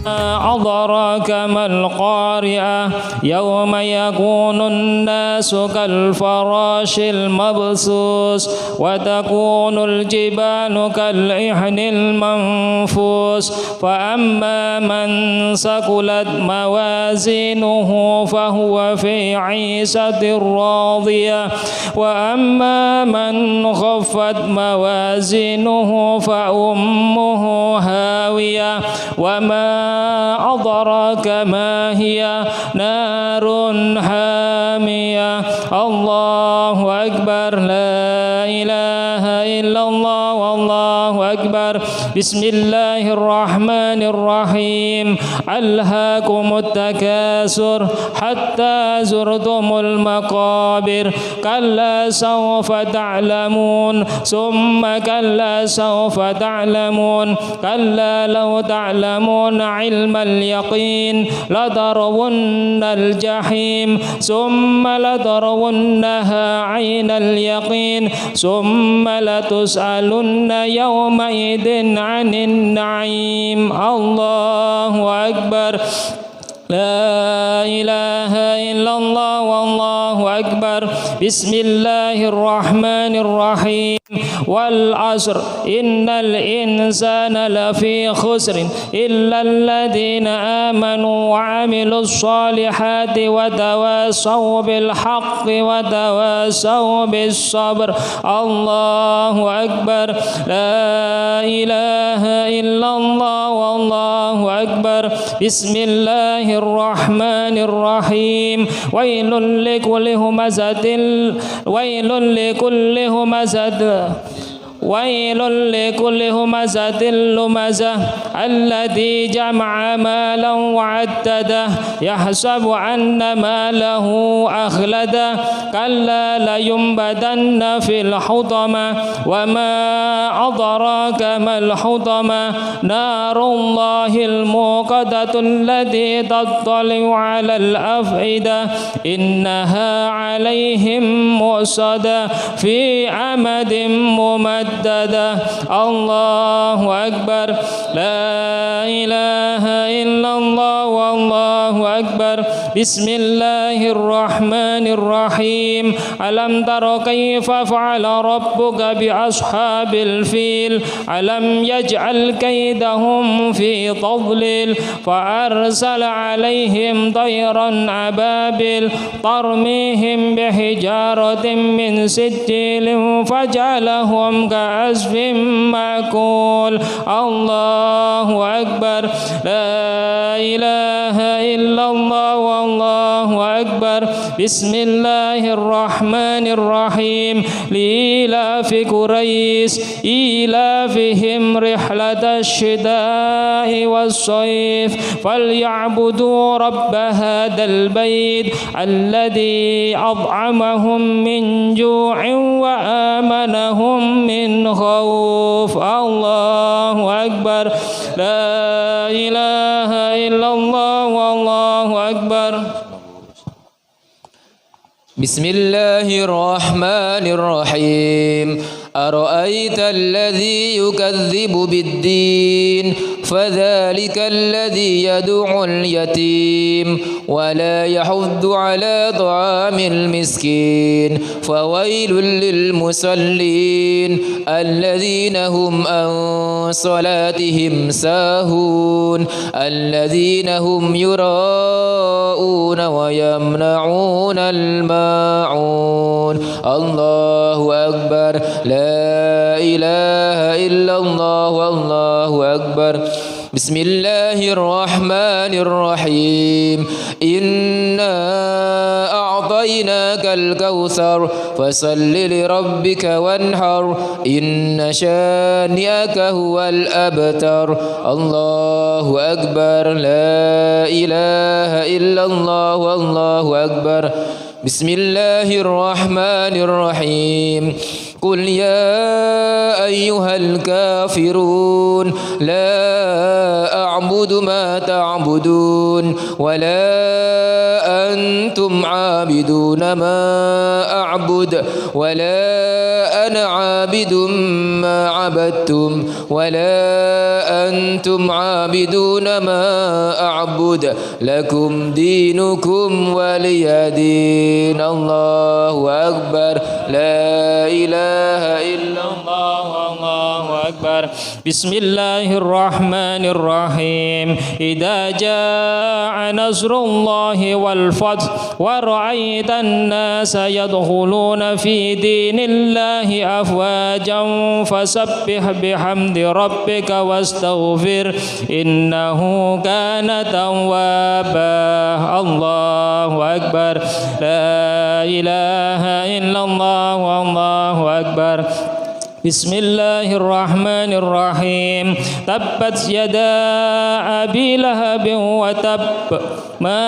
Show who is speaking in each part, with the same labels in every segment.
Speaker 1: أدراك ما القارعة يوم يكون الناس كالفراش المبثوث وتكون الجبال كالعهن المنفوش فأما من ثقلت موازينه فهو في عيشة راضية وأما من خفت موازينه فأمه هاوية وما أدراك ما هي نار حامية الله أكبر لا إله إلا الله والله أكبر بسم الله الرحمن الرحيم ألهاكم التكاثر حتى زرتم المقابر كلا سوف تعلمون ثم كلا سوف تعلمون كلا لو تعلمون علم اليقين لترون الجحيم ثم لترونها عين اليقين ثم لتسألن يومئذ عن النعيم الله أكبر لا إله إلا الله والله أكبر بسم الله الرحمن الرحيم والعصر إن الإنسان لفي خسر إلا الذين آمنوا وعملوا الصالحات وتواصوا بالحق وتواصوا بالصبر الله أكبر لا إله إلا الله والله أكبر بسم الله الرحمن الرحيم ويل لكل همزة لمزة الذي جمع مالا وعدده يحسب أن ماله أخلده كلا لينبذن في الحطمة وما أدراك ما الحطمة نار الله الموقدة التي تطلع على الأفئدة إنها عليهم مؤصدة في أمد ممددة الله أكبر لا إله إلا الله والله أكبر بسم الله الرحمن الرحيم ألم تر كيف فعل ربك بأصحاب الفيل ألم يجعل كيدهم في تضليل فأرسل عليهم طيرا أبابيل ترميهم بحجارة من سجيل فجعلهم كعصف مأكول الله أكبر لا إله إلا الله والله أكبر بسم الله الرحمن الرحيم لإيلاف قريش إيلافهم رحلة الشتاء والصيف فليعبدوا رب هذا البيت الذي أطعمهم من جوع وآمنهم من خوف الله أكبر لا إله إلا الله والله أكبر
Speaker 2: بسم الله الرحمن الرحيم أرأيت الذي يكذب بالدين فذلك الذي يدعو اليتيم ولا يحض على طعام المسكين فويل للمصلين الذين هم عن صلاتهم ساهون الذين هم يراءون ويمنعون الماعون الله أكبر لا إله إلا الله والله أكبر بسم الله الرحمن الرحيم إنا أعطيناك الكوثر فصل لربك وانحر إن شانئك هو الأبتر الله أكبر لا إله إلا الله والله أكبر بسم الله الرحمن الرحيم قل يا أيها الكافرون لا أعبد ما تعبدون ولا أنتم عابدون ما أعبد ولا أنا عابد ما عبدتم ولا أنتم عابدون ما أعبد لكم دينكم ولي دين. الله أكبر. لا إله إلا الله.
Speaker 1: الله أكبر. بسم الله الرحمن الرحيم. إذا جاء نصر الله والفتح ورأيت الناس يدخلون في دين الله أفواجا فسبح بحمد ربك واستغفر إنه كان توابا. الله أكبر. لا إله إلا الله. والله أكبر. بسم الله الرحمن الرحيم. تبت يدا أبي لهب وتب ما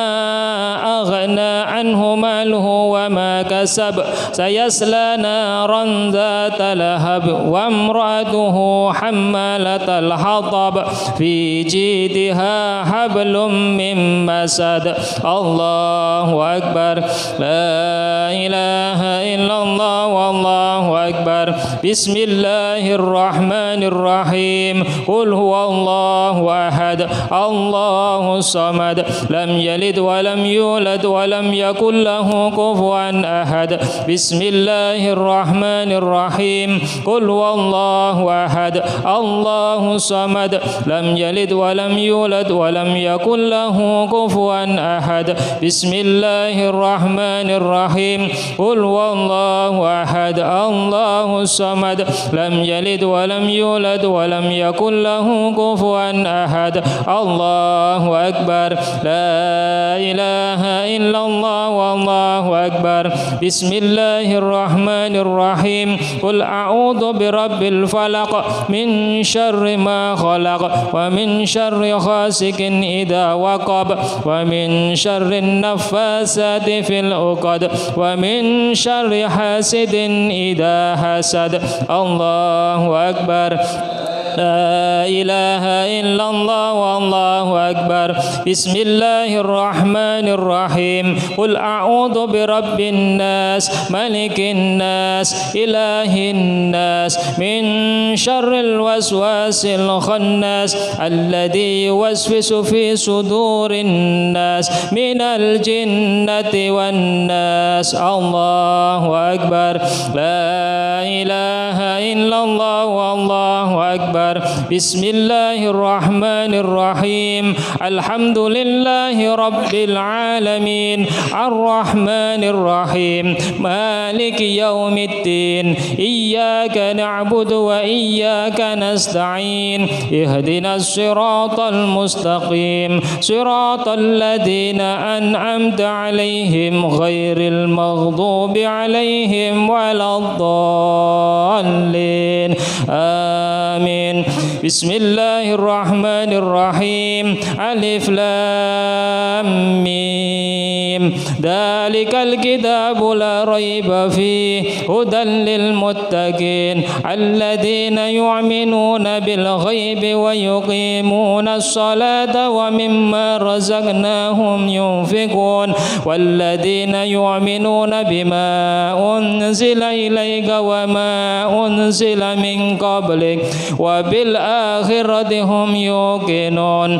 Speaker 1: أغنى عنه ماله وما كسب سيصلى نارا ذات لهب وامرأته حمالة الحطب في جيدها حبل من مسد. الله أكبر. لا إله إلا الله. والله أكبر. بسم الله الرحمن الرحيم. قل هو الله أحد الله الصمد لم يلد ولم يولد ولم يكن له كفوا أحد. بسم الله الرحمن الرحيم. قل هو الله أحد الله الصمد لم يلد ولم يولد ولم يكن له كفوا أحد. بسم الله الرحمن الرحيم. قل هو الله أحد الله الصمد لم يلد ولم يولد ولم يكن له كفوا أحد. الله أكبر. لا إله إلا الله. والله أكبر. بسم الله الرحمن الرحيم. قل أعوذ برب الفلق من شر ما خلق ومن شر غاسق إذا وقب ومن شر النفاثات في العقد ومن شر حاسد إذا حسد. الله أكبر. لا إله إلا الله. والله أكبر. بسم الله الرحمن الرحيم. قل أعوذ برب الناس ملك الناس إله الناس من شر الوسواس الخناس الذي يوسوس في صدور الناس من الجنة والناس. الله أكبر. لا إله إلا الله. والله أكبر. بسم الله الرحمن الرحيم. الحمد لله رب العالمين الرحمن الرحيم مالك يوم الدين إياك نعبد وإياك نستعين اهدنا الصراط المستقيم صراط الذين أنعمت عليهم غير المغضوب عليهم ولا الضالين. آمين. بسم الله الرحمن الرحيم. ألف لام ميم. ذلك الكتاب لا ريب فيه هدى للمتقين الذين يؤمنون بالغيب ويقيمون الصلاة ومما رزقناهم ينفقون والذين يؤمنون بما أنزل إليك وما أنزل من قبلك وبالآخرة هم يوقنون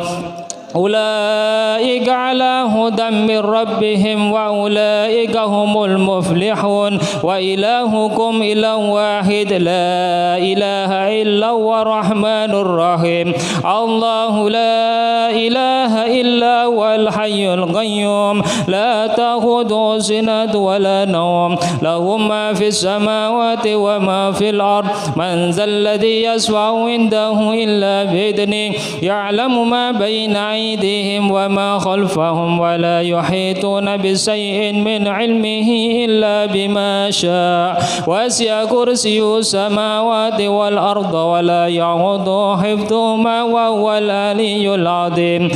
Speaker 1: أولئك على هدى من ربهم وأولئك هم المفلحون. وإلهكم إله واحد لا إله إلا هو الرحمن الرحيم. الله لا إله إلا هو الحي القيوم لا تأخذه سنة ولا نوم له ما في السماوات وما في الأرض من ذا الذي يشفع عنده إلا بإذنه يعلم ما بين أيديهم وما خلفهم ولا يحيطون بشيء من علمه إلا بما شاء وسع كرسيه السماوات والأرض ولا يعوده حفظهما وهو العلي العظيم.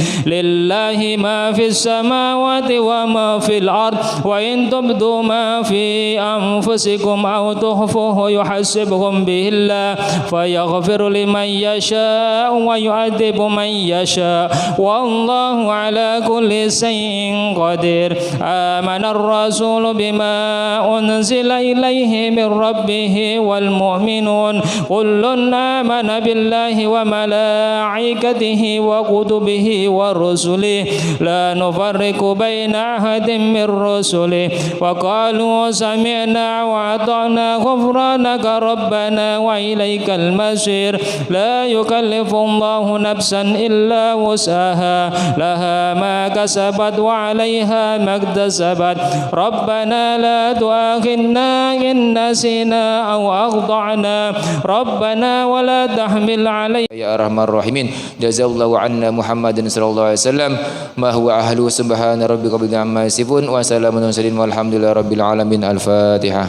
Speaker 1: لله ما في السماوات وما في الأرض وإن تبدوا ما في أنفسكم أو تخفوه يحاسبكم به الله فيغفر لمن يشاء ويعذب من يشاء والله على كل شيء قدير آمن الرسول بما أنزل إليه من ربه والمؤمنون كل آمن بالله وملائكته وكتبه ورسله لا نفرق بين أحد من رسله وقالوا سمعنا وأطعنا غفرانك ربنا وإليك المصير لا يكلف الله نفسا إلا وسعها لها ما كسبت وعليها ما اكتسبت ربنا لا تؤاخذنا إن نسينا أو أخطأنا ربنا ولا تحمل علينا
Speaker 2: يا أرحم الراحمين جزا الله عنا محمد صلى الله عليه وسلم ما هو أهله سبحان ربك رب العزة عما يصفون وسلام على المرسلين والحمد لله رب العالمين الفاتحة.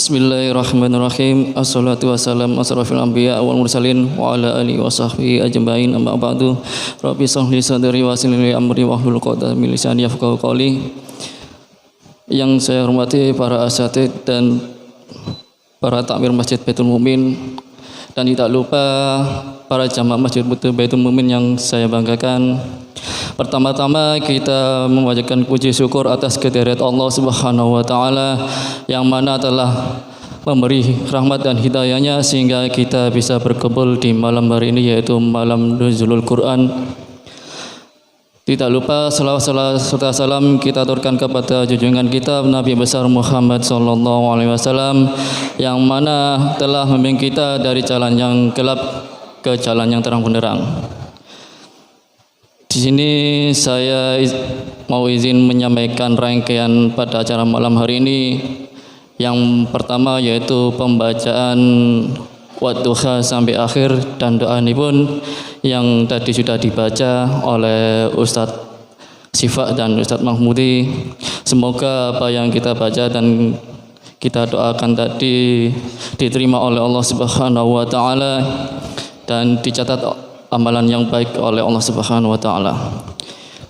Speaker 3: Bismillahirrahmanirrahim. Assalatu wassalamu asrafil anbiya wal mursalin wa ala alihi wa sahbihi ajma'in amma ba'du. Rabbi shrah li sadri wa yassir li amri wahlul 'uqdatam min lisani yafqahu qawli. Yang saya hormati para asatidz dan para takmir Masjid Baitul Mumin dan tidak lupa para jamaah Masjid Baitul Mumin yang saya banggakan. Pertama-tama kita memanjatkan puji syukur atas kehadirat Allah Subhanahu wa taala yang mana telah memberi rahmat dan hidayahnya sehingga kita bisa berkumpul di malam hari ini yaitu malam Nuzulul Quran. Tidak lupa salawat serta salam kita aturkan kepada junjungan kita Nabi besar Muhammad sallallahu alaihi wasallam yang mana telah membimbing kita dari jalan yang gelap ke jalan yang terang benderang. Di sini saya mau izin menyampaikan rangkaian pada acara malam hari ini. Yang pertama yaitu pembacaan Wadduha sampai akhir dan doa ini pun yang tadi sudah dibaca oleh Ustadz Sifa dan Ustadz Mahmudi. Semoga apa yang kita baca dan kita doakan tadi diterima oleh Allah Subhanahu wa taala dan dicatat amalan yang baik oleh Allah Subhanahu wa taala.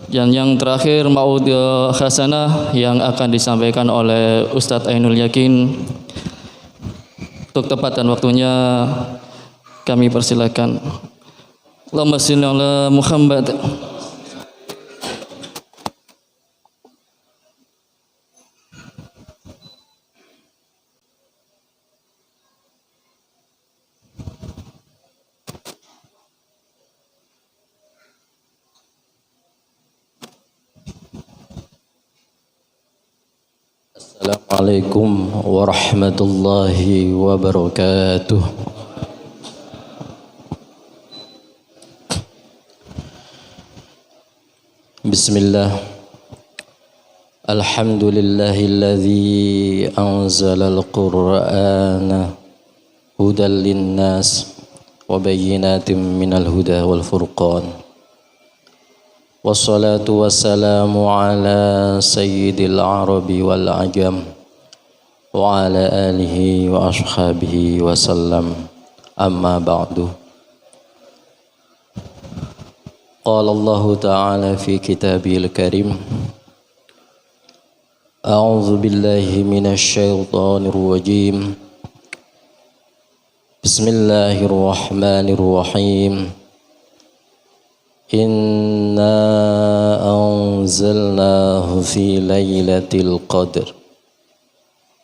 Speaker 3: Dan yang terakhir maud hasanah yang akan disampaikan oleh Ustadz Ainul Yakin. Untuk tepat dan waktunya kami persilakan. Allahumma shalli ala Muhammad.
Speaker 4: Assalamualaikum warahmatullahi wabarakatuh. Bismillah. Alhamdulillahilladzi anzalal Qur'ana hudan linnas wa bayyinatin minal huda wal furqan. Wassalatu wassalamu ala sayyidil arabi wal ajam wa ala alihi wa ashabihi wa sallam amma ba'du. Qala Allah ta'ala fi kitabihil karim A'udzu billahi minasy syaithanir rajim. Bismillahirrahmanirrahim. Inna anzalnahu fi lailatul qadr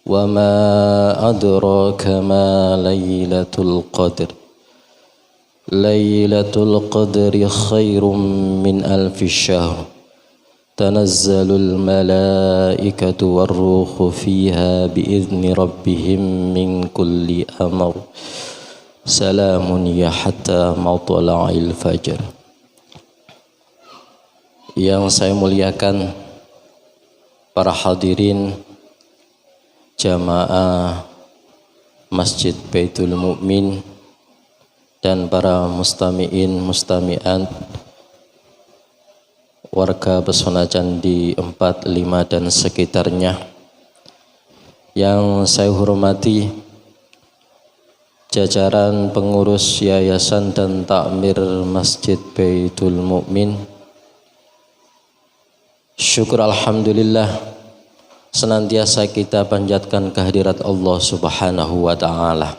Speaker 4: wa ma adraka ma lailatul qadr lailatul qadri khairum min alfi syahr tanazzalul malaikatu warruhu fiha biizni rabbihim min kulli amr salamun ya hatta matla'il fajr. Yang saya muliakan para hadirin jamaah Masjid Baitul Mu'min dan para mustami'in, mustami'at, warga Pesona Candi 4, 5 dan sekitarnya. Yang saya hormati jajaran pengurus yayasan dan takmir Masjid Baitul Mukmin. Syukur alhamdulillah senantiasa kita panjatkan kehadirat Allah Subhanahu wa taala.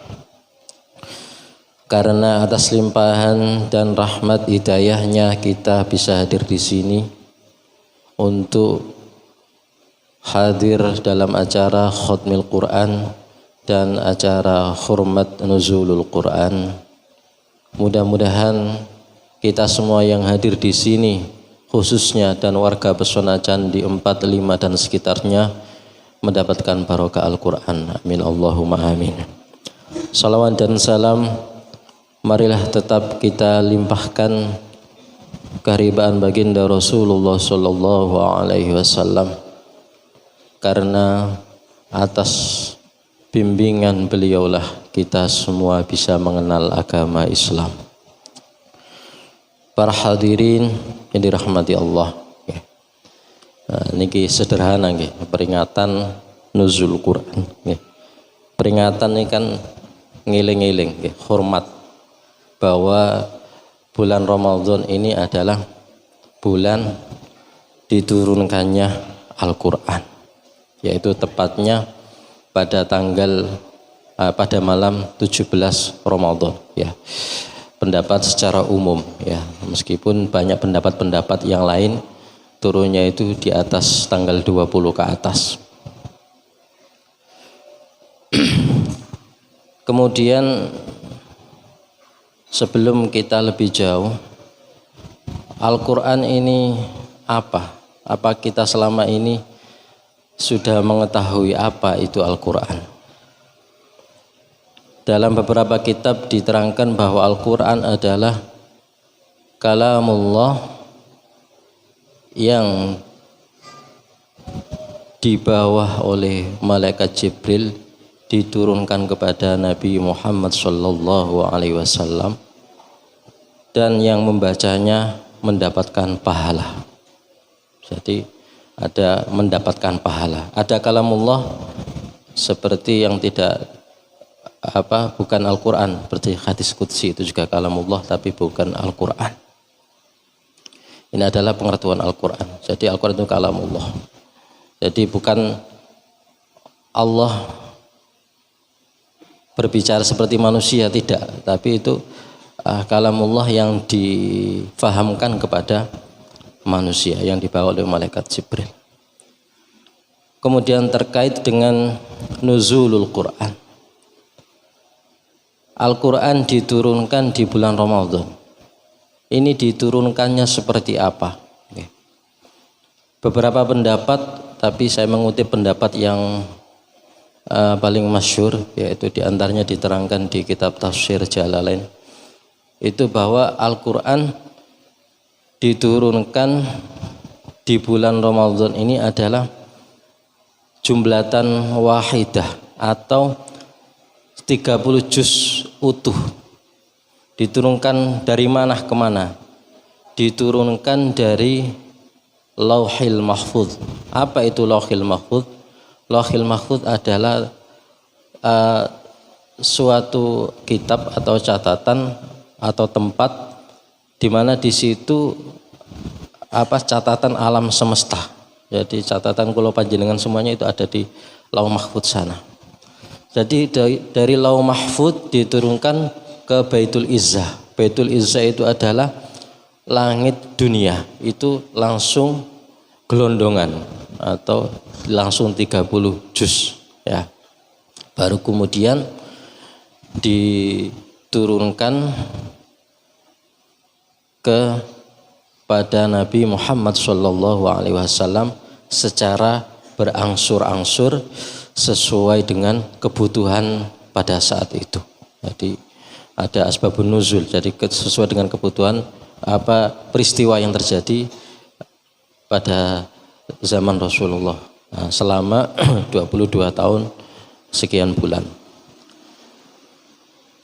Speaker 4: Karena atas limpahan dan rahmat hidayahnya kita bisa hadir di sini untuk hadir dalam acara Khatmil Quran dan acara Hormat Nuzulul Quran. Mudah-mudahan kita semua yang hadir di sini, khususnya dan warga Pesona Candi 4, 5 dan sekitarnya, mendapatkan barokah Al-Quran. Amin Allahumma amin. Salawat dan salam marilah tetap kita limpahkan keharibaan baginda Rasulullah sallallahu alaihi wasallam, karena atas bimbingan beliaulah kita semua bisa mengenal agama Islam. Para hadirin yang dirahmati Allah, niki sederhana nggih, peringatan nuzul Quran nggih. Peringatan ini kan ngiling-ngiling nggih, hormat bahwa bulan Ramadan ini adalah bulan diturunkannya Al-Quran, yaitu tepatnya pada pada malam 17 Ramadan ya. Pendapat secara umum ya, meskipun banyak pendapat-pendapat yang lain turunnya itu di atas tanggal 20 ke atas. Kemudian sebelum kita lebih jauh, Al-Quran ini apa? Apa kita selama ini sudah mengetahui apa itu Al-Quran? Dalam beberapa kitab diterangkan bahwa Al-Quran adalah kalamullah yang dibawa oleh malaikat Jibril, diturunkan kepada Nabi Muhammad sallallahu alaihi wasallam, dan yang membacanya mendapatkan pahala. Jadi ada mendapatkan pahala. Ada kalamullah seperti yang tidak bukan Al-Quran, seperti hadis qudsi itu juga kalamullah tapi bukan Al-Quran. Ini adalah pengertian Al-Quran. Jadi Al-Quran itu kalamullah. Jadi bukan Allah berbicara seperti manusia, tidak, tapi itu kalamullah yang difahamkan kepada manusia, yang dibawa oleh malaikat Jibril. Kemudian terkait dengan nuzulul Quran, Al-Quran diturunkan di bulan Ramadan. Ini diturunkannya seperti apa? Beberapa pendapat, tapi saya mengutip pendapat yang paling masyhur, yaitu diantaranya diterangkan di kitab Tafsir Jalalain, itu bahwa Al-Quran diturunkan di bulan Ramadan ini adalah jumlatan wahidah atau 30 juz utuh. Diturunkan dari mana ke mana? Diturunkan dari Lauhil Mahfuz. Apa itu Lauhil Mahfuz? Lauhil Mahfuz adalah suatu kitab atau catatan atau tempat di mana di situ catatan alam semesta. Jadi catatan kula panjenengan semuanya itu ada di Lauh Mahfuz sana. Jadi dari Lauh Mahfuz diturunkan ke Baitul Izzah. Baitul Izzah itu adalah langit dunia, itu langsung gelondongan atau langsung 30 juz ya. Baru kemudian diturunkan kepada Nabi Muhammad sallallahu alaihi wasallam secara berangsur-angsur sesuai dengan kebutuhan pada saat itu. Jadi ada asbabun nuzul, jadi sesuai dengan kebutuhan peristiwa yang terjadi pada zaman Rasulullah selama 22 tahun sekian bulan.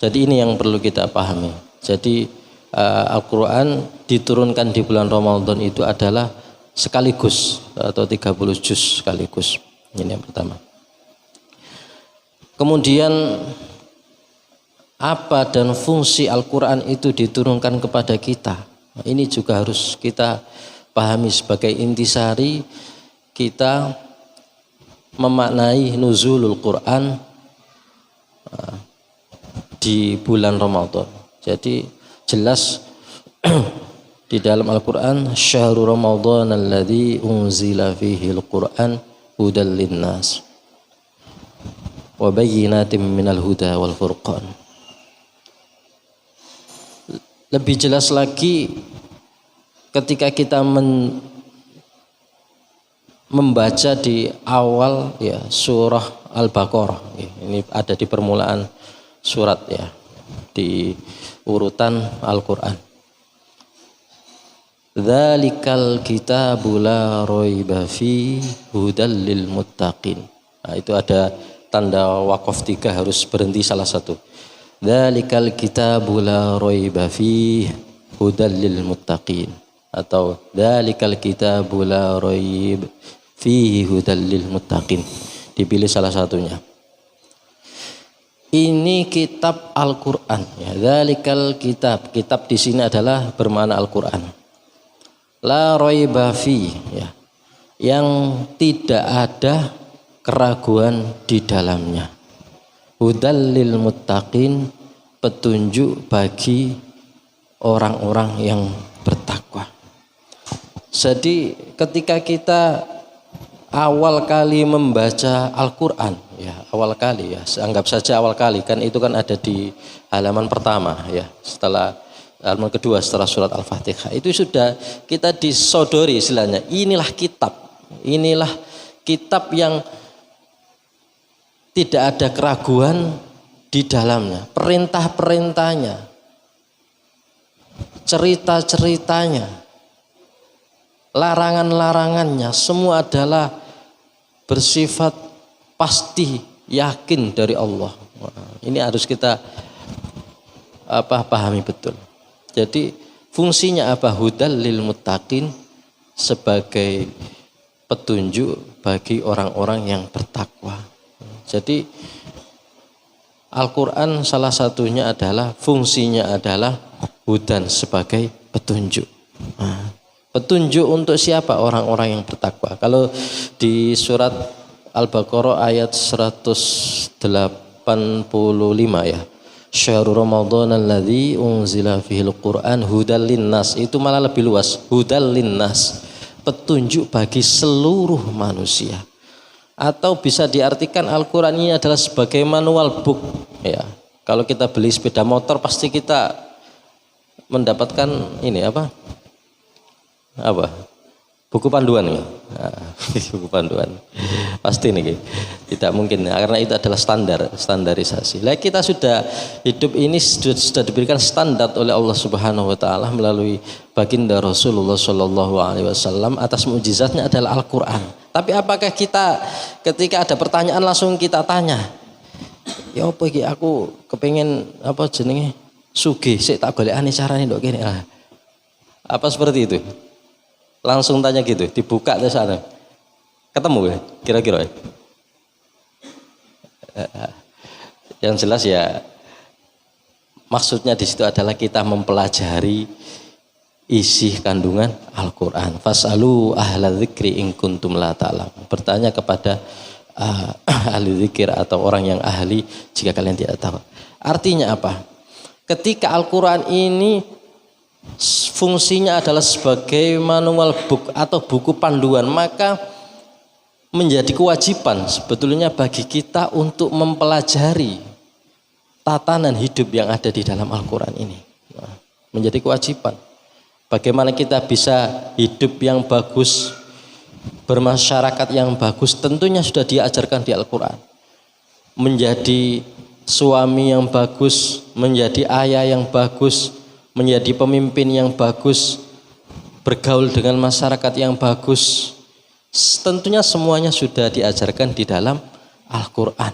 Speaker 4: Jadi ini yang perlu kita pahami. Jadi Al-Quran diturunkan di bulan Ramadan itu adalah sekaligus atau 30 juz sekaligus. Ini yang pertama. Kemudian apa dan fungsi Al-Quran itu diturunkan kepada kita, ini juga harus kita pahami sebagai intisari kita memaknai nuzulul Quran di bulan Ramadan. Jadi jelas di dalam Al-Quran, syahrul Ramadan alladzi unzila fihi al-Quran hudal linnas wa bayyinatin minal huda wal furqan. Lebih jelas lagi ketika kita membaca di awal ya surah Al-Baqarah. Ini ada di permulaan surat ya, di urutan Al-Quran. Dzalikal kitabu la raiba fi hudal lil muttaqin. Nah, itu ada tanda waqaf 3, harus berhenti salah satu. Dzalikal kitabu la raiba fi hudal lil muttaqin, atau dzalikal kitabu la raib fihi hudal lil muttaqin. Dipilih salah satunya. Ini kitab Al-Qur'an ya. Dzalikal kitab. Kitab di sini adalah bermakna Al-Qur'an. La raiba fi ya. Yang tidak ada keraguan di dalamnya. Hudal lil muttaqin, petunjuk bagi orang-orang yang bertakwa. Jadi ketika kita awal kali membaca Al-Quran ya, awal kali ya, anggap saja awal kali, kan itu kan ada di halaman pertama ya, setelah halaman kedua setelah surat Al-Fatihah, itu sudah kita disodori istilahnya, inilah kitab yang tidak ada keraguan di dalamnya, perintah-perintahnya, cerita-ceritanya, larangan-larangannya, semua adalah bersifat pasti, yakin dari Allah. Ini harus kita pahami betul. Jadi fungsinya apa? Hudal lil muttaqin, sebagai petunjuk bagi orang-orang yang bertakwa. Jadi Al-Quran salah satunya adalah fungsinya adalah hudan, sebagai petunjuk. Petunjuk untuk siapa? Orang-orang yang bertakwa. Kalau di surat Al-Baqarah ayat 185 ya, syahrul Ramadan alladzi unzila fihil Qur'an hudal linnas, itu malah lebih luas. Hudal linnas, petunjuk bagi seluruh manusia. Atau bisa diartikan Al-Quran ini adalah sebagai manual book ya. Kalau kita beli sepeda motor pasti kita mendapatkan ini apa buku panduan ya. Buku panduan pasti nih, tidak mungkin karena itu adalah standarisasi. Lah kita sudah hidup ini sudah diberikan standar oleh Allah Subhanahu wa taala melalui baginda Rasulullah sallallahu alaihi wasallam, atas mukjizatnya adalah Al-Qur'an. Tapi apakah kita ketika ada pertanyaan langsung kita tanya, ya apa iki aku kepengen apa jenenge sugih, sik tak golekane carane ndok kene. Apa seperti itu? Langsung tanya gitu, dibuka ke sana. Ketemu ya, kira-kira ya. Yang jelas ya, maksudnya di situ adalah kita mempelajari isi kandungan Al-Quran. Fas'alu ahla dzikri in kuntum la ta'lam. Bertanya kepada ahli zikir atau orang yang ahli jika kalian tidak tahu. Artinya apa? Ketika Al-Quran ini fungsinya adalah sebagai manual book atau buku panduan, maka menjadi kewajiban sebetulnya bagi kita untuk mempelajari tatanan hidup yang ada di dalam Al-Quran ini. Menjadi kewajiban. Bagaimana kita bisa hidup yang bagus, bermasyarakat yang bagus, tentunya sudah diajarkan di Al-Quran. Menjadi suami yang bagus, menjadi ayah yang bagus, menjadi pemimpin yang bagus, bergaul dengan masyarakat yang bagus, tentunya semuanya sudah diajarkan di dalam Al-Quran.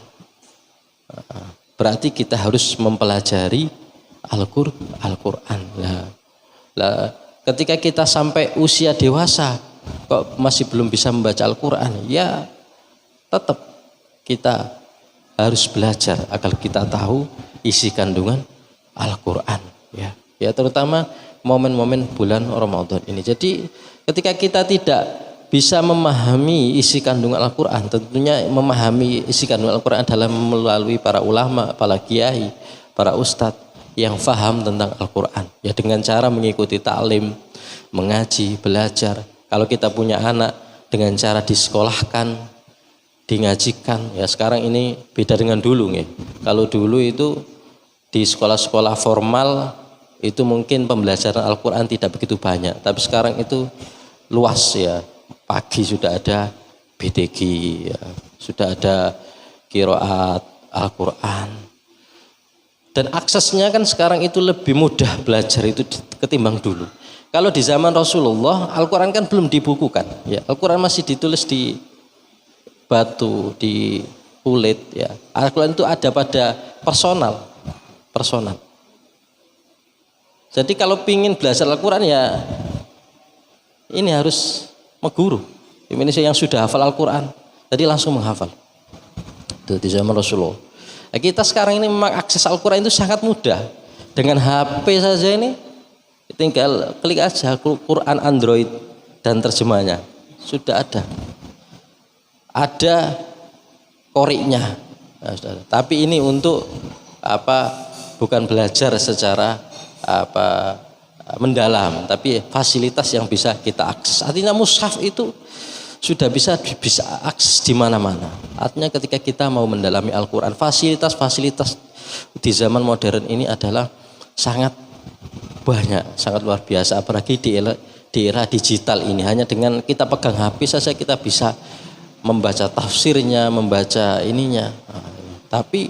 Speaker 4: Berarti kita harus mempelajari Al-Quran. Lah, ketika kita sampai usia dewasa kok masih belum bisa membaca Al-Quran, ya tetap kita harus belajar agar kita tahu isi kandungan Al-Quran. Ya terutama momen-momen bulan Ramadan ini. Jadi ketika kita tidak bisa memahami isi kandungan Al-Quran, tentunya memahami isi kandungan Al-Quran adalah melalui para ulama, para kiai, para ustadz yang faham tentang Al-Quran. Ya dengan cara mengikuti taklim, mengaji, belajar. Kalau kita punya anak, dengan cara disekolahkan, dingajikan. Ya sekarang ini beda dengan dulu ya. Kalau dulu itu di sekolah-sekolah formal itu mungkin pembelajaran Al-Quran tidak begitu banyak. Tapi sekarang itu luas ya. Pagi sudah ada BTG, ya. Sudah ada qiraat Al-Quran. Dan aksesnya kan sekarang itu lebih mudah belajar itu ketimbang dulu. Kalau di zaman Rasulullah, Al-Quran kan belum dibukukan. Ya, Al-Quran masih ditulis di batu, di kulit. Ya. Al-Quran itu ada pada personal. Jadi kalau pingin belajar Al-Quran ya ini harus meguru. Indonesia yang sudah hafal Al-Quran, jadi langsung menghafal. Itu di zaman Rasulullah. Nah, kita sekarang ini memang akses Al-Quran itu sangat mudah. Dengan HP saja ini tinggal klik aja Quran Android dan terjemahnya sudah ada. Ada koriknya. Nah, tapi ini untuk bukan belajar secara mendalam, tapi fasilitas yang bisa kita akses. Artinya mushaf itu sudah bisa akses di mana-mana. Artinya ketika kita mau mendalami Al-Quran, fasilitas di zaman modern ini adalah sangat banyak, sangat luar biasa. Apalagi di era digital ini, hanya dengan kita pegang HP saja kita bisa membaca tafsirnya, membaca ininya. Tapi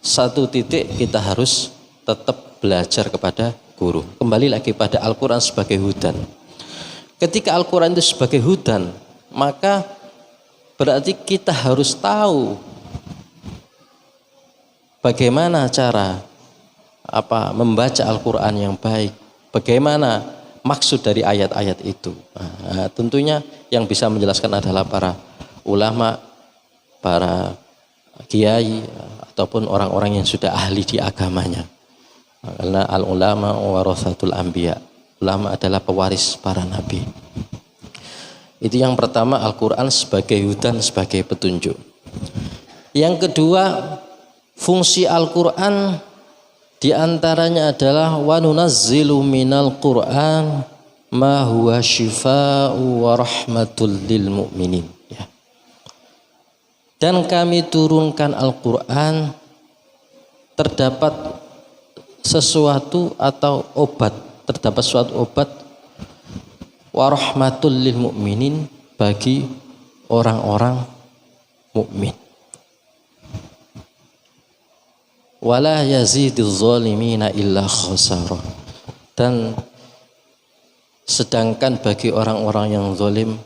Speaker 4: satu titik kita harus tetap belajar kepada guru. Kembali lagi pada Al-Quran sebagai hudan. Ketika Al-Quran itu sebagai hudan, maka berarti kita harus tahu bagaimana cara membaca Al-Quran yang baik, bagaimana maksud dari ayat-ayat itu. Nah, tentunya yang bisa menjelaskan adalah para ulama, para kiai ataupun orang-orang yang sudah ahli di agamanya. Karena al-ulama warathatul anbiya. Ulama adalah pewaris para nabi. Itu yang pertama, Al-Quran sebagai hudan, sebagai petunjuk. Yang kedua, fungsi Al-Quran diantaranya adalah wa nunazzilu minal Quran ma huwa shifaa'u wa rahmatul lil mu'minin. Ya. Dan kami turunkan Al-Quran terdapat sesuatu atau obat, terdapat suatu obat warahmatul lil mu'minin, bagi orang-orang mukmin. Wala yazidiz zalimina illa khasara. Dan sedangkan bagi orang-orang yang zalim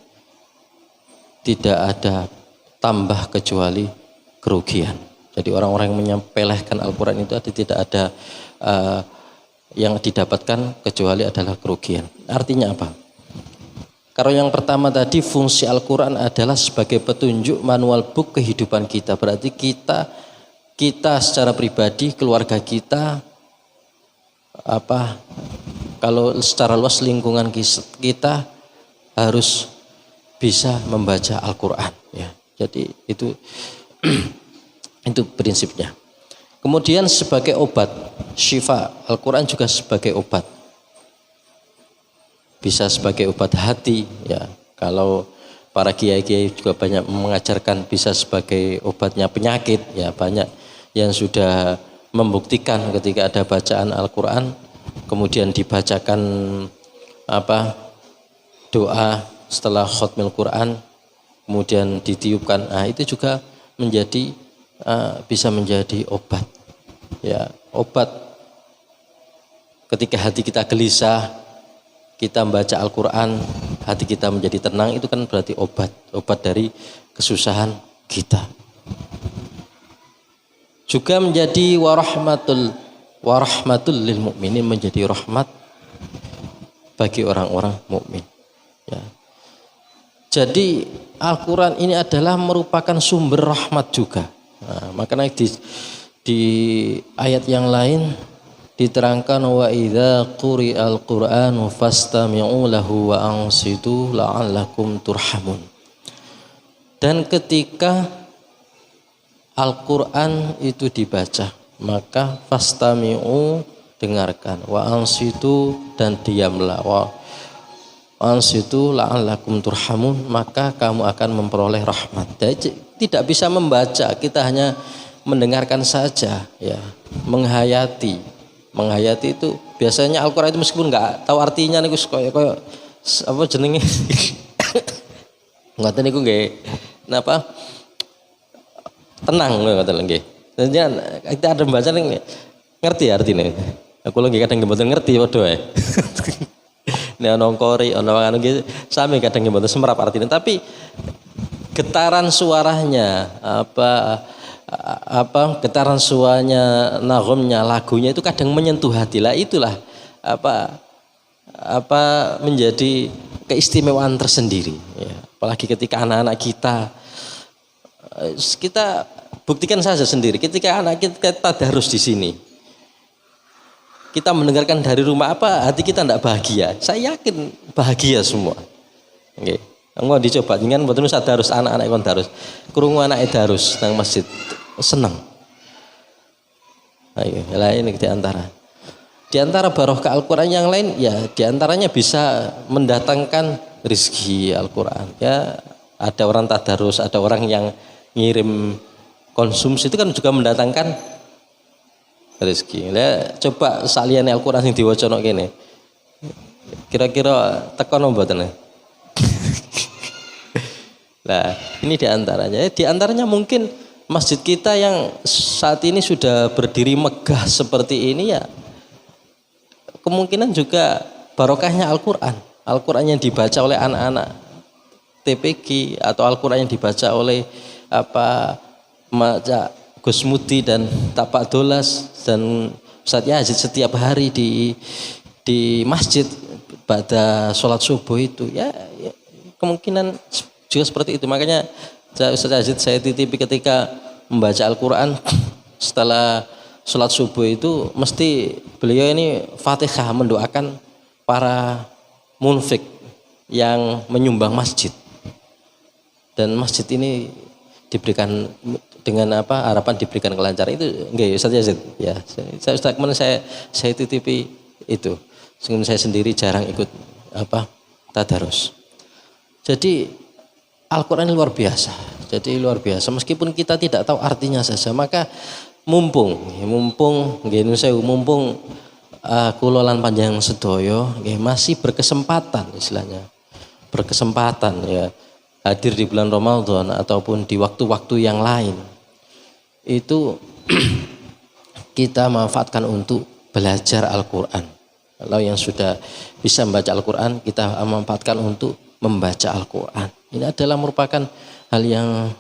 Speaker 4: tidak ada tambah kecuali kerugian. Jadi orang-orang yang menyepelekan Al-Quran itu tidak ada yang didapatkan kecuali adalah kerugian. Artinya apa? Kalau yang pertama tadi, fungsi Al-Quran adalah sebagai petunjuk, manual book kehidupan kita. Berarti kita secara pribadi, keluarga kita, kalau secara luas lingkungan kita harus bisa membaca Al-Quran. Ya. Jadi itu itu prinsipnya. Kemudian sebagai obat, syifa, Al-Quran juga sebagai obat. Bisa sebagai obat hati, ya. Kalau para kiai-kiai juga banyak mengajarkan bisa sebagai obatnya penyakit, ya. Banyak yang sudah membuktikan ketika ada bacaan Al-Quran, kemudian dibacakan doa setelah khatmil Quran, kemudian ditiupkan, itu juga menjadi bisa menjadi obat, ya. Obat ketika hati kita gelisah, kita membaca Al-Quran, hati kita menjadi tenang, itu kan berarti obat dari kesusahan kita. Juga menjadi warahmatul wa rahmatul lil mukminin, menjadi rahmat bagi orang-orang mukmin. Ya. Jadi Al-Quran ini adalah merupakan sumber rahmat juga. Nah, makanya di ayat yang lain diterangkan wa idza quri'al qur'anu fastami'u lahu wa ansitu la'allakum turhamun. Dan ketika Al-Quran itu dibaca, maka fastami'u, dengarkan, wa ansitu, dan diamlah, wa ansitu la'allakum turhamun, maka kamu akan memperoleh rahmat. Jadi tidak bisa membaca, kita hanya mendengarkan saja, ya, menghayati. Menghayati itu biasanya Al-Quran itu meskipun nggak tahu artinya niku kayak apa jenenge ngoten niku nggih napa tenang ngoten nggih. Jadi kita ada membaca ngerti artinya. Aku lagi kadang mboten ngerti padha ae. Nek ana kori ana anu nggih sami kadang mboten semerap artinya, tapi getaran suaranya getaran suaranya, nagomnya, lagunya itu kadang menyentuh hati. Lah itulah menjadi keistimewaan tersendiri, ya. Apalagi ketika anak-anak kita buktikan saja sendiri, ketika anak kita tadarus di sini, kita mendengarkan dari rumah, hati kita tidak bahagia? Saya yakin bahagia semua. Oke. Enggak dicoba dengan mboten usah darus, anak-anak kon darus. Krungu anake darus nang masjid seneng. Ayo, lah ini di antara barokah Al-Qur'an yang lain, ya di antaranya bisa mendatangkan rezeki Al-Qur'an. Ya, ada orang tadarus, ada orang yang ngirim konsumsi, itu kan juga mendatangkan rezeki. Ya, coba saliyane Al-Qur'an sing diwaca nok kene. Kira-kira tekan mboten? Nah, ini diantaranya mungkin masjid kita yang saat ini sudah berdiri megah seperti ini, ya kemungkinan juga barokahnya Al-Quran. Al-Quran yang dibaca oleh anak-anak TPG atau Al-Quran yang dibaca oleh Gus Mudi dan Tapak Dolas dan Ustaz Yazid setiap hari di masjid pada sholat subuh itu, ya kemungkinan juga seperti itu. Makanya Ustaz Yazid saya titipi ketika membaca Al-Quran setelah sholat subuh itu, mesti beliau ini Fatihah mendoakan para munfik yang menyumbang masjid, dan masjid ini diberikan dengan harapan diberikan kelancaran. Itu enggak Ustaz Yazid ya, saya titipi itu. Saya sendiri jarang ikut tadarus. Jadi Al-Quran ini luar biasa. Meskipun kita tidak tahu artinya saja, maka mumpung kula lan panjenengan sedaya masih berkesempatan, istilahnya berkesempatan ya hadir di bulan Ramadan ataupun di waktu-waktu yang lain, itu kita manfaatkan untuk belajar Al-Quran. Kalau yang sudah bisa membaca Al-Quran, kita manfaatkan untuk membaca Al-Quran. Ini adalah merupakan hal yang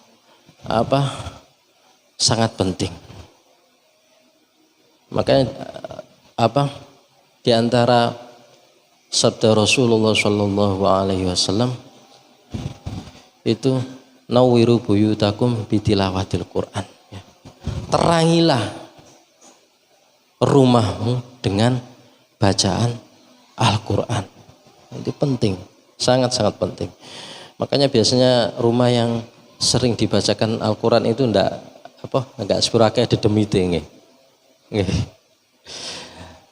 Speaker 4: sangat penting. Makanya di antara sabda Rasulullah Shallallahu Alaihi Wasallam itu nawwiru buyutakum bitilawatil Quran. Terangilah rumahmu dengan bacaan Al-Quran. Itu penting, sangat-sangat penting. Makanya biasanya rumah yang sering dibacakan Al-Quran itu enggak sepurake dedemite nggih.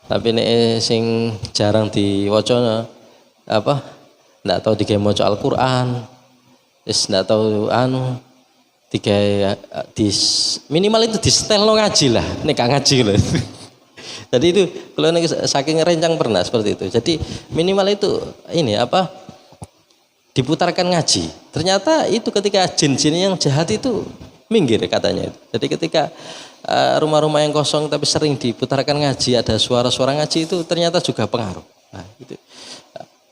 Speaker 4: Tapi nek sing jarang diwaca enggak tahu digawe maca Al-Quran, wis enggak tahu minimal itu di setel ngaji lah, nek gak ngaji lho. Jadi itu kalau saking rencang pernah seperti itu. Jadi minimal itu diputarkan ngaji. Ternyata itu ketika jin-jin yang jahat itu minggir katanya itu. Jadi ketika rumah-rumah yang kosong tapi sering diputarkan ngaji, ada suara-suara ngaji, itu ternyata juga pengaruh. Nah, itu.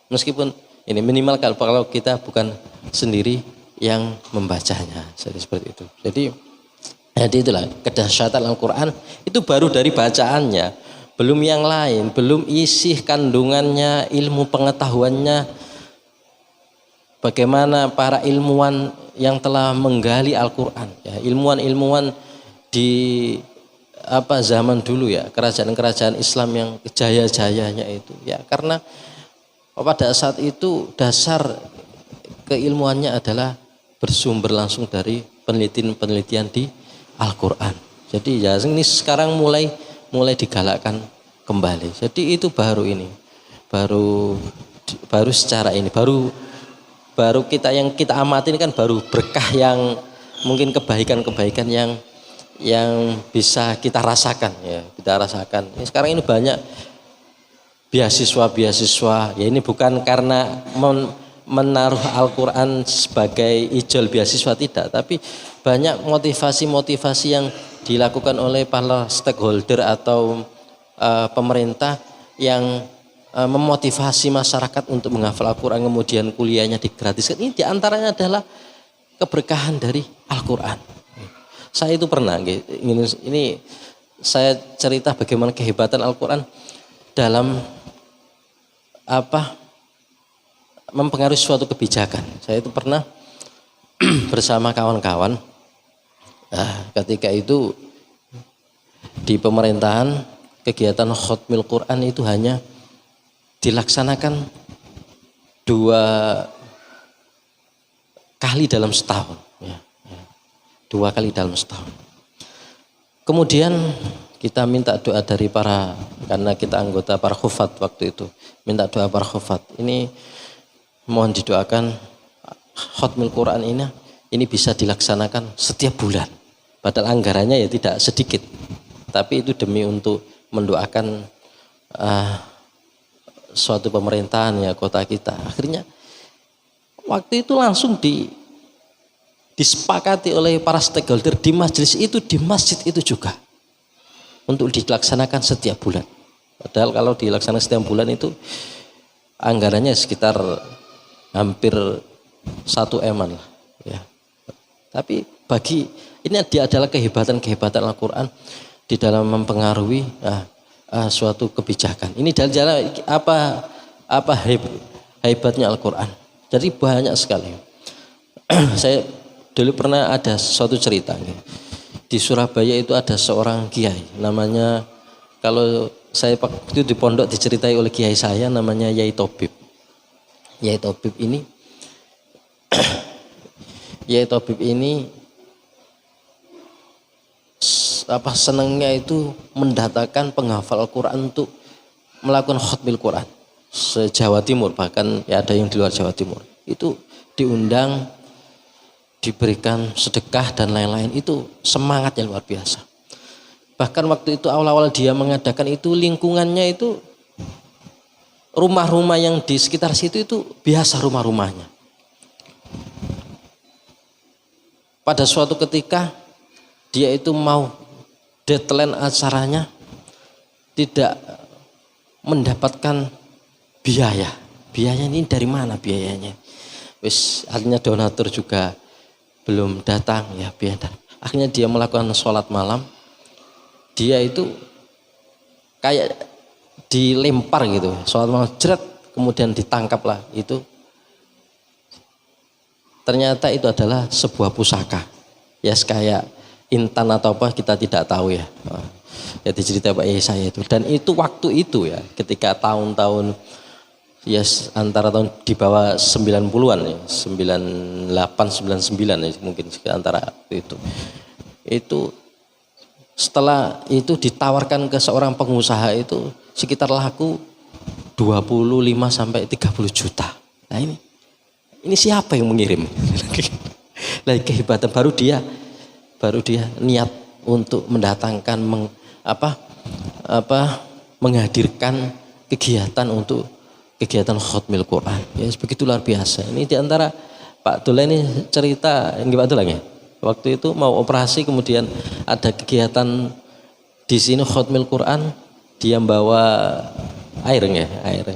Speaker 4: Meskipun ini minimal kalau kita bukan sendiri yang membacanya. Jadi seperti itu. Jadi itulah kedahsyatan Al-Quran itu baru dari bacaannya. belum yang lain, belum isi kandungannya, ilmu pengetahuannya, bagaimana para ilmuwan yang telah menggali Al-Quran, ya, ilmuwan-ilmuwan di zaman dulu ya, kerajaan-kerajaan Islam yang jaya-jayanya itu, ya, karena pada saat itu dasar keilmuannya adalah bersumber langsung dari penelitian-penelitian di Al-Quran. Jadi ya ini sekarang mulai digalakkan kembali. Jadi itu baru secara ini, baru kita amati ini kan baru berkah yang mungkin kebaikan-kebaikan yang bisa kita rasakan ya, Ini sekarang ini banyak beasiswa, ya ini bukan karena menaruh Al-Quran sebagai ijol beasiswa, tidak, tapi banyak motivasi-motivasi yang dilakukan oleh para stakeholder atau pemerintah yang memotivasi masyarakat untuk menghafal Al-Quran, kemudian kuliahnya digratiskan. Ini diantaranya adalah keberkahan dari Al-Quran. Saya itu pernah, ini saya cerita bagaimana kehebatan Al-Quran dalam mempengaruhi suatu kebijakan. Saya itu pernah bersama kawan-kawan, ketika itu di pemerintahan kegiatan khatmil Quran itu hanya dilaksanakan 2 kali dalam setahun, ya. 2 kali dalam setahun. Kemudian kita minta doa dari karena kita anggota para khufat waktu itu, minta doa para khufat. Ini mohon didoakan khatmil Quran ini bisa dilaksanakan setiap bulan. Padahal anggarannya ya tidak sedikit, tapi itu demi untuk mendoakan suatu pemerintahan ya, kota kita. Akhirnya waktu itu langsung disepakati oleh para stakeholder di majelis itu, di masjid itu juga, untuk dilaksanakan setiap bulan. Padahal kalau dilaksanakan setiap bulan itu anggarannya sekitar hampir 1 M-an lah, ya. Tapi ini dia adalah kehebatan Al-Quran di dalam mempengaruhi suatu kebijakan. Ini jalan hebatnya Al-Quran. Jadi banyak sekali. Saya dulu pernah ada suatu cerita. Di Surabaya itu ada seorang kiai, namanya, kalau saya waktu itu di pondok diceritai oleh kiai saya, namanya Yai Tobib. Yai Tobib ini senangnya itu mendatangkan penghafal Al-Quran untuk melakukan khatmil Quran se-Jawa Timur, bahkan ya ada yang di luar Jawa Timur. Itu diundang, diberikan sedekah dan lain-lain, itu semangatnya luar biasa. Bahkan waktu itu awal-awal dia mengadakan itu, lingkungannya itu rumah-rumah yang di sekitar situ itu biasa rumah-rumahnya. Pada suatu ketika dia itu mau deadline acaranya, tidak mendapatkan biaya. Biayanya ini dari mana biayanya? Akhirnya donatur juga belum datang, ya biar. Akhirnya dia melakukan sholat malam. Dia itu kayak dilempar gitu, sholat malam jeret, kemudian ditangkaplah itu. Ternyata itu adalah sebuah pusaka, ya kayak intan atau apa kita tidak tahu ya. Ya dicerita Pak Yai saya itu. Dan itu waktu itu ya, ketika tahun-tahun ya antara tahun di bawah 90-an ya, 98, 99 ya mungkin antara itu. Itu setelah itu ditawarkan ke seorang pengusaha itu sekitar laku 25 sampai 30 juta. Nah ini siapa yang mengirim? Lagi kehebatan baru dia niat untuk mendatangkan menghadirkan kegiatan untuk kegiatan khatmil Quran. Ya begitu luar biasa. Ini diantara Pak Dula ini cerita, Pak Dula ya. Waktu itu mau operasi, kemudian ada kegiatan di sini khatmil Quran, dia bawa air.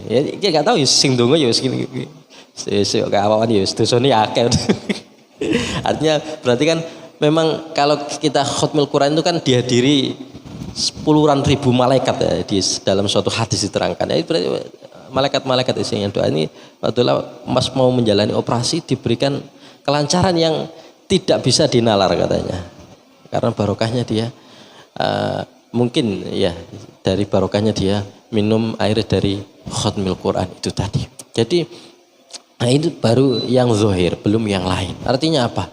Speaker 4: Ya dia enggak tahu ya sing donga ya segini. Sesuk kawan ya dosane akeh. Artinya berarti kan memang kalau kita khatmil Quran itu kan dihadiri puluhan ribu malaikat ya, di dalam suatu hadis diterangkan. Ya, malaikat-malaikat isinya doa ini adalah Mas mau menjalani operasi diberikan kelancaran yang tidak bisa dinalar katanya. Karena barokahnya dia mungkin ya dari barokahnya dia minum air dari khatmil Quran itu tadi. Jadi nah itu baru yang zahir, belum yang lain. Artinya apa?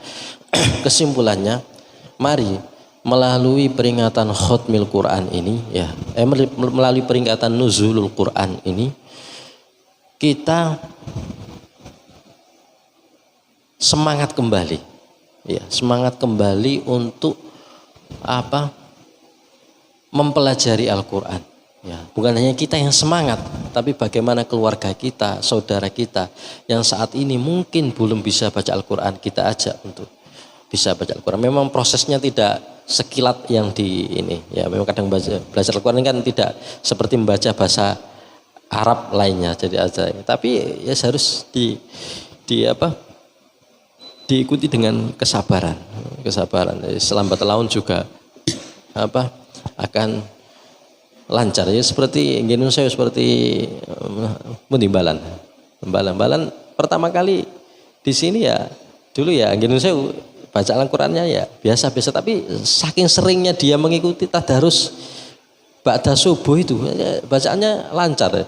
Speaker 4: Kesimpulannya, mari melalui peringatan khatmil Quran ini ya, melalui peringatan nuzulul Quran ini kita semangat kembali. Ya, semangat kembali untuk apa? Mempelajari Al-Qur'an. Ya, bukan hanya kita yang semangat, tapi bagaimana keluarga kita, saudara kita yang saat ini mungkin belum bisa baca Al-Qur'an, kita ajak untuk bisa baca Al-Qur'an. Memang prosesnya tidak sekilat yang di ini. Ya, memang kadang belajar Al-Qur'an kan tidak seperti membaca bahasa Arab lainnya, jadi aja. Tapi ya harus diikuti dengan kesabaran. Selambat laun juga akan lancar. Ya seperti Indonesia seperti Timbalan pertama kali di sini ya dulu ya Indonesia baca Al-Qur'annya ya biasa-biasa, tapi saking seringnya dia mengikuti tadarus ba'da subuh itu ya, bacaannya lancar.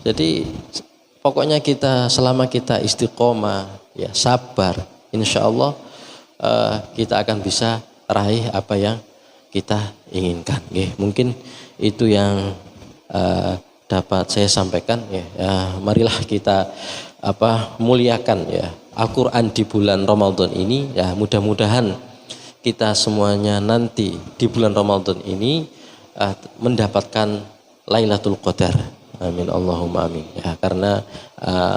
Speaker 4: Jadi pokoknya selama kita istiqomah ya sabar, insya Allah kita akan bisa raih apa yang kita inginkan. Mungkin itu yang dapat saya sampaikan ya. Marilah kita muliakan ya Al-Qur'an di bulan Ramadan ini ya, mudah-mudahan kita semuanya nanti di bulan Ramadan ini mendapatkan Lailatul Qadar. Amin Allahumma amin. Ya, karena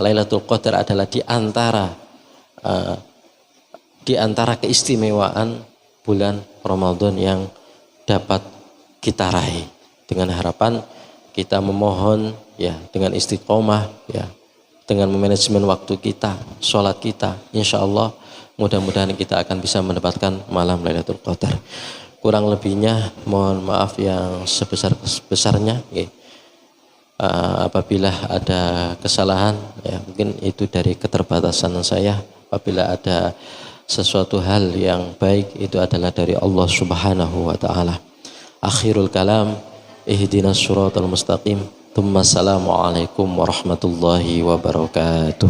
Speaker 4: Lailatul Qadar adalah di antara keistimewaan bulan Ramadan yang dapat kita raih, dengan harapan kita memohon ya dengan istiqomah ya, dengan memanajemen waktu kita, sholat kita, insya Allah mudah-mudahan kita akan bisa mendapatkan malam Lailatul Qadar. Kurang lebihnya mohon maaf yang sebesar-besarnya ya. Apabila ada kesalahan ya mungkin itu dari keterbatasan saya. Apabila ada sesuatu hal yang baik itu adalah dari Allah Subhanahu wa taala. Akhirul kalam, ihdinas siratal mustaqim. Assalamualaikum warahmatullahi wabarakatuh.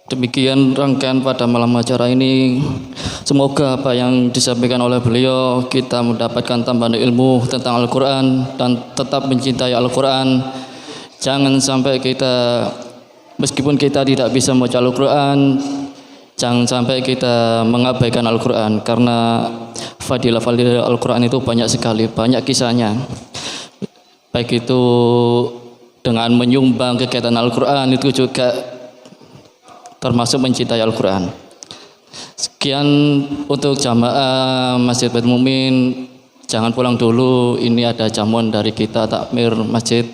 Speaker 3: Demikian rangkaian pada malam acara ini. Semoga apa yang disampaikan oleh beliau kita mendapatkan tambahan ilmu tentang Al-Quran dan tetap mencintai Al-Quran. Jangan sampai kita, meskipun kita tidak bisa membaca Al-Quran, jangan sampai kita mengabaikan Al-Quran, karena fadilah Al-Quran itu banyak sekali, banyak kisahnya. Baik itu dengan menyumbang kegiatan Al-Quran itu juga termasuk mencintai Al-Quran. Sekian untuk jamaah Masjid Baitul Mumin. Jangan pulang dulu, ini ada jamuan dari kita takmir masjid.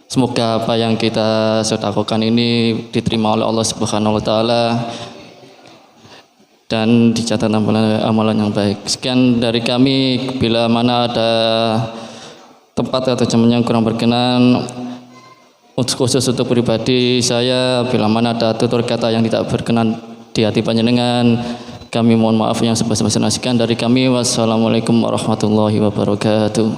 Speaker 3: Semoga apa yang kita sedekahkan ini diterima oleh Allah Subhanahu wa taala dan dicatat amalan yang baik. Sekian dari kami. Bila mana ada tempat atau jam yang kurang berkenan, khusus untuk pribadi saya, bila mana ada tutur kata yang tidak berkenan di hati panjenengan, kami mohon maaf yang sebesar-besarnya. Sekian dari kami. Wassalamualaikum warahmatullahi wabarakatuh.